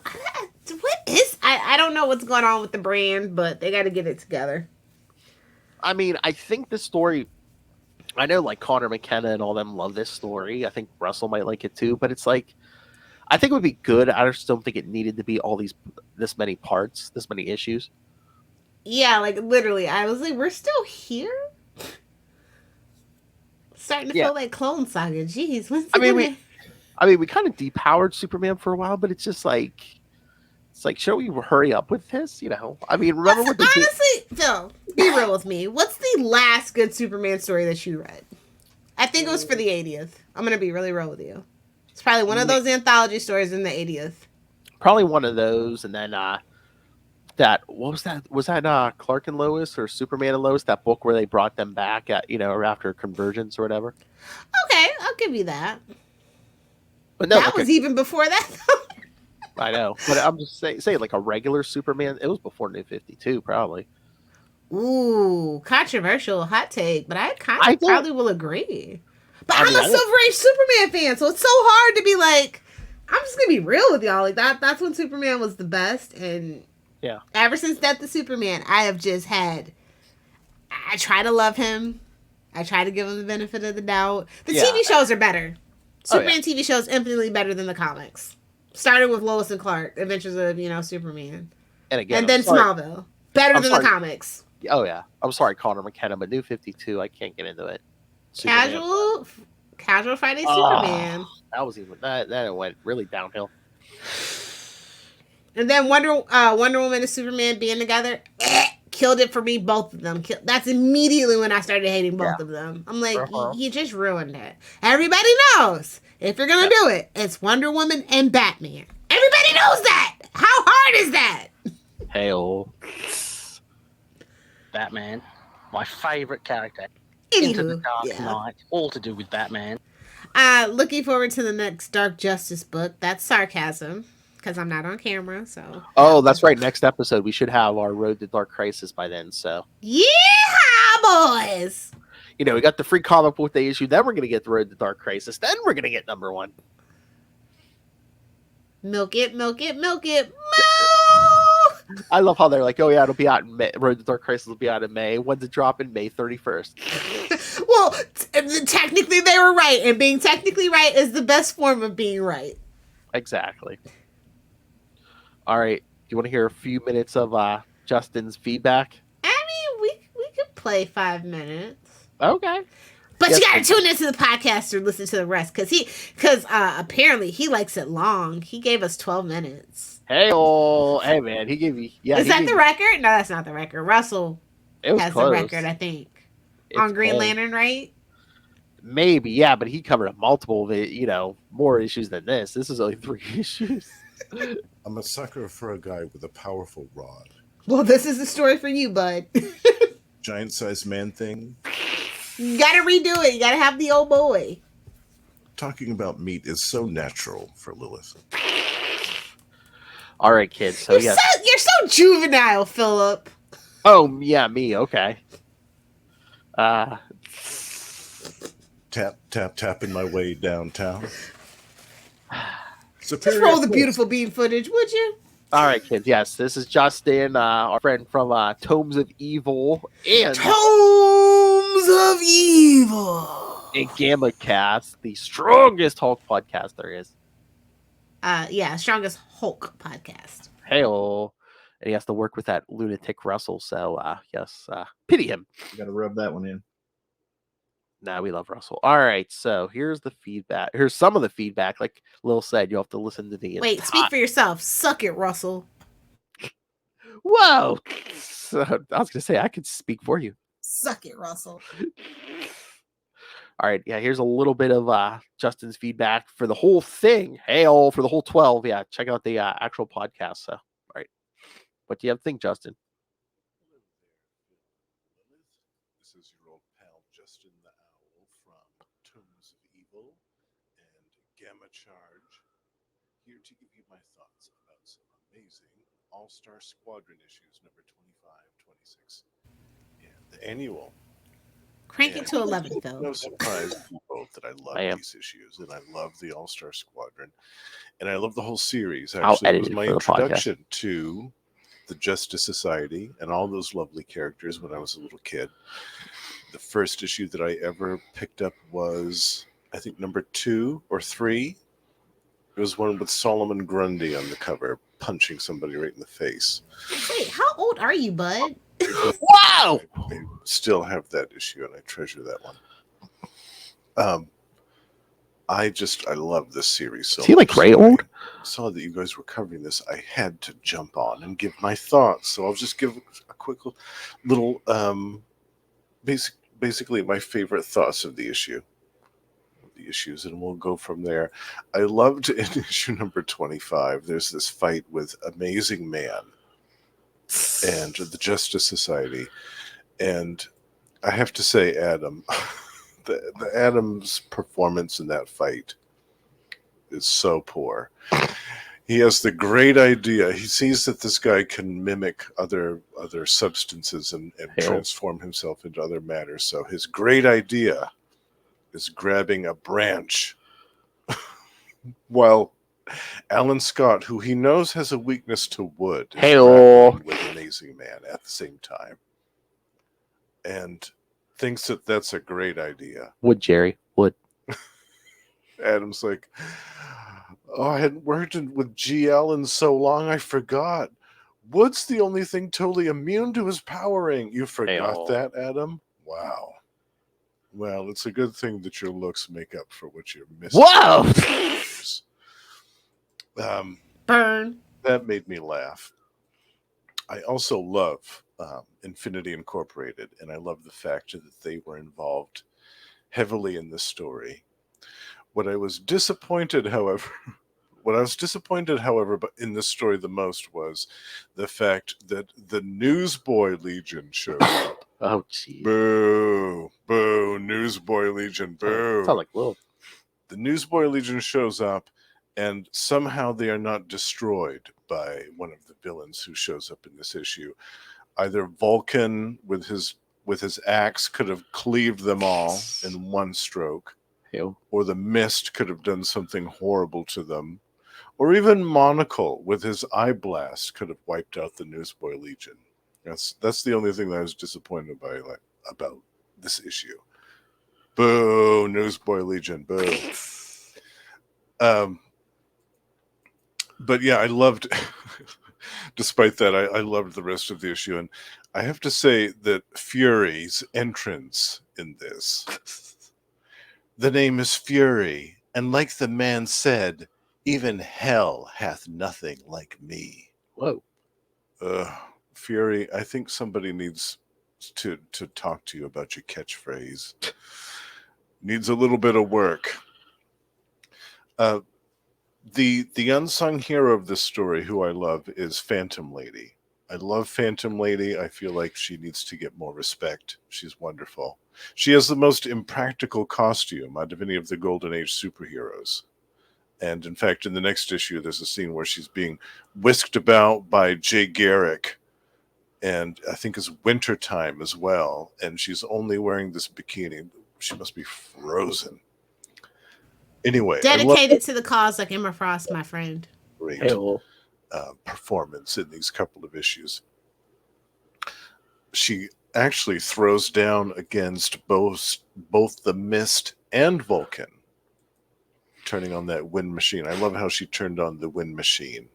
don't know what's going on with the brand, but they got to get it together. I mean, I think the story, I know like Connor McKenna and all them love this story. I think Russell might like it too, but it's like, I think it would be good. I just don't think it needed to be this many parts, this many issues. Yeah, like literally, I was like, we're still here? Starting to feel like Clone Saga. Jeez, we kind of depowered Superman for a while, but it's just like, should we hurry up with this? You know, I mean, remember what they did? Honestly, Phil, be real with me. What's the last good Superman story that you read? I think it was for the 80th. I'm going to be really real with you. It's probably one of those anthology stories in the 80th. Probably one of those, and then what was that? Was that Clark and Lois or Superman and Lois? That book where they brought them back at after convergence or whatever. Okay, I'll give you that. But no, that was even before that. I know, but I'm just saying like a regular Superman. It was before New 52, probably. Ooh, controversial hot take, but I probably will agree. But I'm a Silver Age Superman fan, so it's so hard to be like, I'm just gonna be real with y'all. Like that's when Superman was the best, and yeah, ever since Death of Superman, I try to love him. I try to give him the benefit of the doubt. The TV shows are better. Superman TV shows infinitely better than the comics. Starting with Lois and Clark, Adventures of Superman, and then Smallville, better than the comics. Oh yeah, I'm sorry, Connor McKenna, but New 52, I can't get into it. Casual Friday Superman. That was that went really downhill. And then Wonder Woman and Superman being together, killed it for me. Both of them. That's immediately when I started hating both of them. I'm like, you just ruined it. Everybody knows if you're gonna do it, it's Wonder Woman and Batman. Everybody knows that. How hard is that? Hey-oh. Batman, my favorite character. Anywho, Into the Dark Knight, all to do with Batman. Looking forward to the next Dark Justice book. That's sarcasm, because I'm not on camera, so. Oh, that's right. Next episode, we should have our Road to Dark Crisis by then, so. Yeah, boys! We got the free comic book day issue, then we're going to get the Road to Dark Crisis, then we're going to get number 1. Milk it, milk it, milk it, I love how they're like, oh yeah, it'll be out in May. Road to Dark Crisis will be out in May. When's it drop in May 31st? Well, technically they were right, and being technically right is the best form of being right. Exactly. All right, do you want to hear a few minutes of Justin's feedback? I mean, we could play 5 minutes. Okay. But you gotta tune into the podcast or listen to the rest, because apparently he likes it long. He gave us 12 minutes. Hey man, he gave me. Yeah, is that the record? No, that's not the record. Russell has close. the record, I think, on Green Lantern, right? Maybe, yeah, but he covered multiple, more issues than this. This is only 3 issues. I'm a sucker for a guy with a powerful rod. Well, this is the story for you, bud. Giant-sized man thing. You gotta redo it. You gotta have the old boy. Talking about meat is so natural for Lilith. All right, kids. So You're so juvenile, Philip. Oh yeah, me. Okay. Tap, tap, tapping my way downtown. Just roll the beautiful bean footage, would you? All right, kids. Yes, this is Justin, our friend from Tomes of Evil and Tomes of Evil and Gamma Cast, the strongest Hulk podcast there is. Strongest Hulk podcast. Hey-o. And he has to work with that lunatic Russell. So yes, pity him. You got to rub that one in. Nah, we love Russell. All right, so here's the feedback. Here's some of the feedback. Like Lil said, you'll have to listen to the. Wait, speak for yourself. Suck it, Russell. Whoa! So, I was gonna say I could speak for you. Suck it, Russell. All right, yeah. Here's a little bit of Justin's feedback for the whole thing. Hey-o, for the whole 12. Yeah, check out the actual podcast. So, all right, what do you have to think, Justin? This is your old pal Justin the Owl from Tomes of Evil and Gamma Charge, here to give you my thoughts about some amazing All Star Squadron issues number 25, 26, and the annual. Crank it to 11, Phil. No surprise to you both that I love these issues, and I love the All Star Squadron, and I love the whole series. Actually, it was my introduction to the Justice Society and all those lovely characters when I was a little kid. The first issue that I ever picked up was, I think, number 2 or 3. It was one with Solomon Grundy on the cover, punching somebody right in the face. Wait, how old are you, bud? Wow! I still have that issue, and I treasure that one. I love this series so much. Is he like Ray old? I saw that you guys were covering this. I had to jump on and give my thoughts. So I'll just give a quick little, basically my favorite thoughts of the issues, and we'll go from there. I loved in issue number 25. There's this fight with Amazing Man and the Justice Society, and I have to say, Adam. The Adam's performance in that fight is so poor. He has the great idea. He sees that this guy can mimic other substances and transform himself into other matters. So his great idea is grabbing a branch while Alan Scott, who he knows has a weakness to wood, is grappling with Amazing Man at the same time. And thinks that that's a great idea. Would Jerry? Would. Adam's like, oh, I hadn't worked with GL in so long, I forgot. Wood's the only thing totally immune to his powering. You forgot that, Adam? Wow. Well, it's a good thing that your looks make up for what you're missing. Whoa! Burn. That made me laugh. I also love Infinity Incorporated, and I love the fact that they were involved heavily in this story. What I was disappointed, however, but in this story the most was the fact that the Newsboy Legion showed up. Oh, geez. Boo, boo, Newsboy Legion, boo. Sound like Lilith. The Newsboy Legion shows up, and somehow they are not destroyed by one of the villains who shows up in this issue. Either Vulcan with his axe could have cleaved them all in one stroke, or the Mist could have done something horrible to them, or even Monocle with his eye blast could have wiped out the Newsboy Legion. That's the only thing that I was disappointed by about this issue. Boo, Newsboy Legion, boo. But yeah, I loved. Despite that, I loved the rest of the issue, and I have to say that Fury's entrance in this. The name is Fury, and like the man said, even hell hath nothing like me. Whoa. Fury, I think somebody needs to talk to you about your catchphrase. Needs a little bit of work. The unsung hero of this story, who I love, is Phantom Lady. I love Phantom Lady. I feel like she needs to get more respect. She's wonderful. She has the most impractical costume out of any of the Golden Age superheroes. And in fact, in the next issue, there's a scene where she's being whisked about by Jay Garrick, and I think it's wintertime as well, and she's only wearing this bikini. She must be frozen. Anyway, Dedicated to the cause like Emma Frost, my friend. Great performance in these couple of issues. She actually throws down against both the Mist and Vulcan, turning on that wind machine. I love how she turned on the wind machine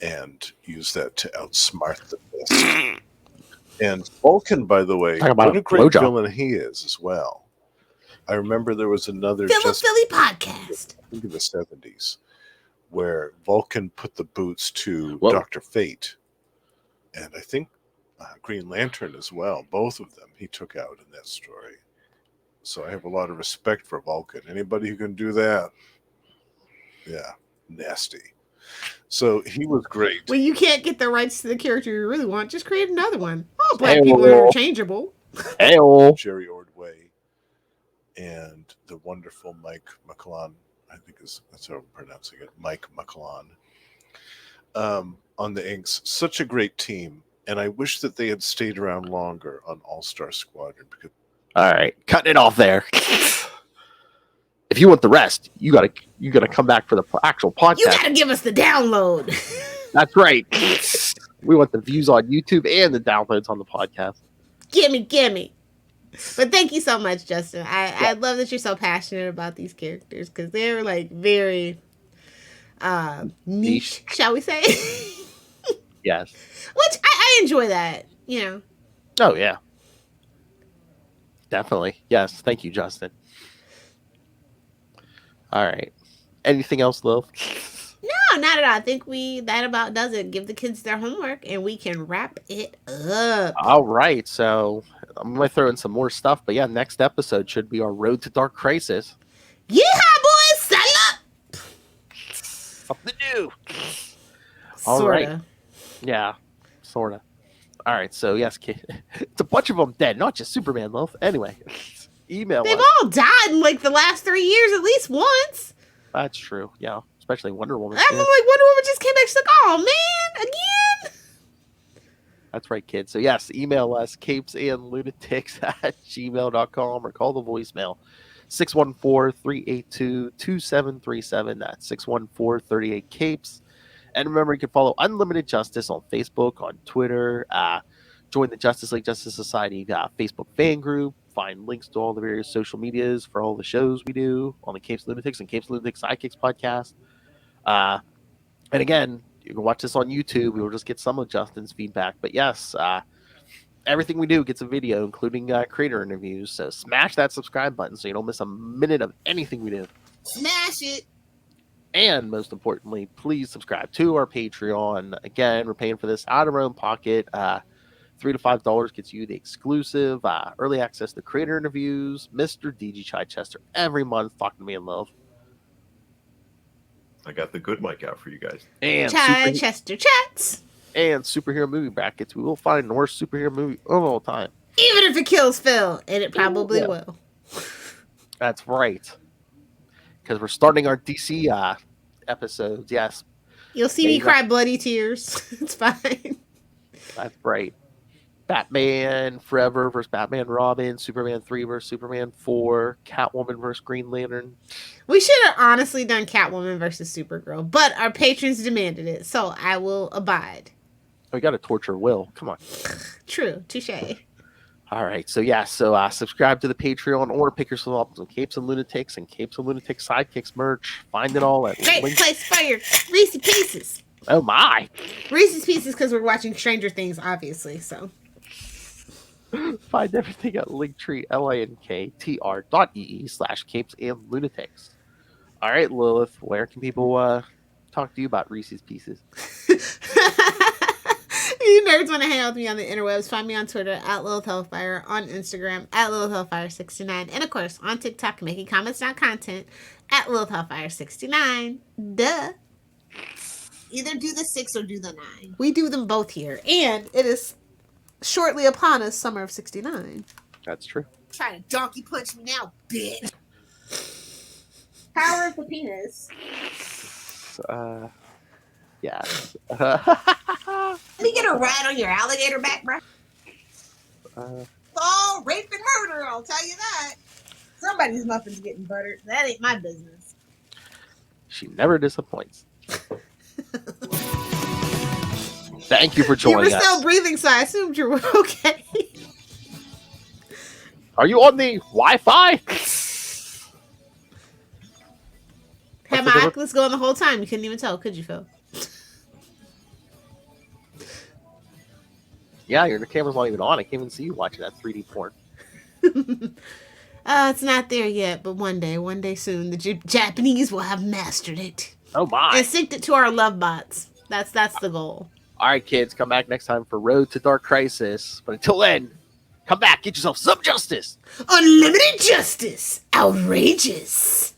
and used that to outsmart the Mist. And Vulcan, by the way, what a great villain he is as well. I remember there was another Philly podcast, I think in the 70s, where Vulcan put the boots to Dr. Fate, and I think Green Lantern as well. Both of them he took out in that story. So I have a lot of respect for Vulcan. Anybody who can do that, yeah, nasty. So he was great. When you can't get the rights to the character you really want, just create another one. Oh, black people are interchangeable. Jerry Ordway and the wonderful Mike McClellan, I think that's how I'm pronouncing it, Mike McClellan, on the inks. Such a great team, and I wish that they had stayed around longer on All Star Squadron. Because all right, cutting it off there. If you want the rest, you gotta come back for the actual podcast. You gotta give us the download. That's right. We want the views on YouTube and the downloads on the podcast. Gimme. But thank you so much, Justin. I love that you're so passionate about these characters because they're like very niche, shall we say? Yes. Which I enjoy that, you know. Oh yeah. Definitely. Yes. Thank you, Justin. All right. Anything else, Lil? No, not at all. I think that about does it. Give the kids their homework and we can wrap it up. All right. So I'm going to throw in some more stuff. But yeah, next episode should be our Road to Dark Crisis. Yeehaw, boys. Sell up. Something new. All right. Yeah, sort of. All right. So yes, it's a bunch of them dead, not just Superman, Lil. Anyway, email They've us. all died in like the last 3 years at least once. That's true. Yeah. Especially Wonder Woman. I'm like, Wonder Woman just came back. She's like, oh, man, again? That's right, kids. So, yes, email us, CapesandLunatics@gmail.com, or call the voicemail, 614-382-2737. That's 614-38-CAPES. And remember, you can follow Unlimited Justice on Facebook, on Twitter, join the Justice League Justice Society Facebook fan group, find links to all the various social medias for all the shows we do on the Capes Lunatics and Capes Lunatics Sidekicks podcast. And again, you can watch this on YouTube. We will just get some of Justin's feedback. But yes, everything we do gets a video, including creator interviews. So smash that subscribe button so you don't miss a minute of anything we do. Smash it. And most importantly, please subscribe to our Patreon. Again, we're paying for this out of our own pocket. $3 to $5 gets you the exclusive early access to creator interviews. Mr. DG Chichester every month talking to me in love. I got the good mic out for you guys. And Chichester chats. And superhero movie brackets. We will find the worst superhero movie of all time. Even if it kills Phil, and it probably will. That's right. Because we're starting our DC episodes. Yes. You'll see me cry bloody tears. It's fine. That's right. Batman Forever versus Batman Robin, Superman 3 versus Superman 4, Catwoman versus Green Lantern. We should have honestly done Catwoman versus Supergirl, but our patrons demanded it, so I will abide. We got to torture Will. Come on. True. Touche. All right. So, yeah. So, subscribe to the Patreon or pick yourself up some Capes and Lunatics and Capes and Lunatics Sidekicks merch. Find it all at Great place for your Reese's Pieces. Oh, my. Reese's Pieces because we're watching Stranger Things, obviously, so. Find everything at Linktree, linktr.ee/Capes and Lunatics. All right, Lilith, where can people talk to you about Reese's Pieces? You nerds want to hang out with me on the interwebs, find me on Twitter at Lilith Hellfire, on Instagram at Lilith Hellfire69, and of course on TikTok, making comments, not content, at Lilith Hellfire69. Duh. Either do the 6 or do the 9. We do them both here, and it is shortly upon us, summer of 69. That's true. Try to donkey punch me now, bitch. Power of the penis. Yes. Let me get a ride on your alligator back, bro. It's all rape and murder, I'll tell you that. Somebody's muffin's getting buttered. That ain't my business. She never disappoints. Thank you for You joining were us. still breathing, so I assumed you were okay. Are you on the Wi-Fi? Had my Oculus going the whole time. You couldn't even tell, could you, Phil? Yeah, the camera's not even on. I can't even see you watching that 3D porn. It's not there yet, but one day soon, the Japanese will have mastered it. Oh my! And synced it to our love bots. That's the goal. All right, kids, come back next time for Road to Dark Crisis. But until then, come back, get yourself some justice. Unlimited justice, outrageous.